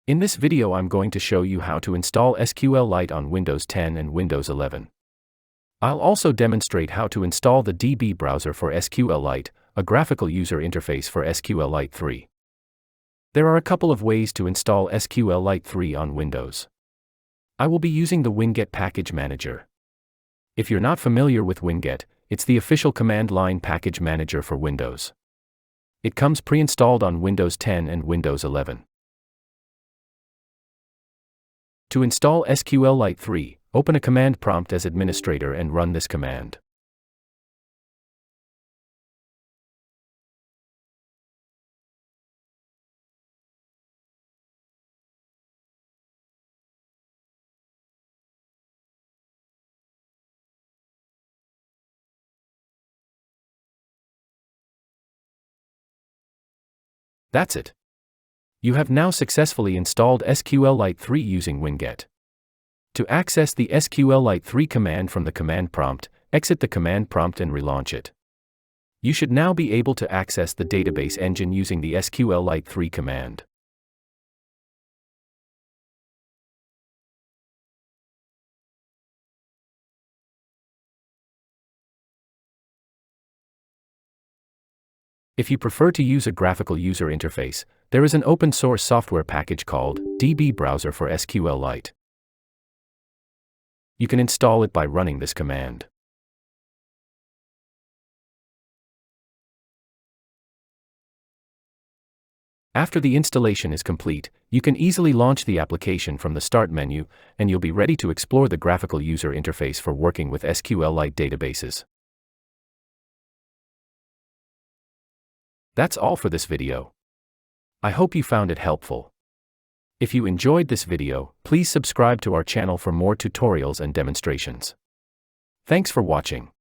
In this video I'm going to show you how to install SQLite on Windows 10 and Windows 11. I'll also demonstrate how to install the DB Browser for SQLite, a graphical user interface for SQLite3. There are a couple of ways to install SQLite3 on Windows. I will be using the Winget package manager. If you're not familiar with Winget, it's the official command line package manager for Windows. It comes pre-installed on Windows 10 and Windows 11. To install SQLite3, open a command prompt as administrator and run this command. That's it. You have now successfully installed SQLite3 using Winget. To access the SQLite3 command from the command prompt, exit the command prompt and relaunch it. You should now be able to access the database engine using the SQLite3 command. If you prefer to use a graphical user interface, there is an open-source software package called DB Browser for SQLite. You can install it by running this command. After the installation is complete, you can easily launch the application from the Start menu, and you'll be ready to explore the graphical user interface for working with SQLite databases. That's all for this video. I hope you found it helpful. If you enjoyed this video, please subscribe to our channel for more tutorials and demonstrations. Thanks for watching.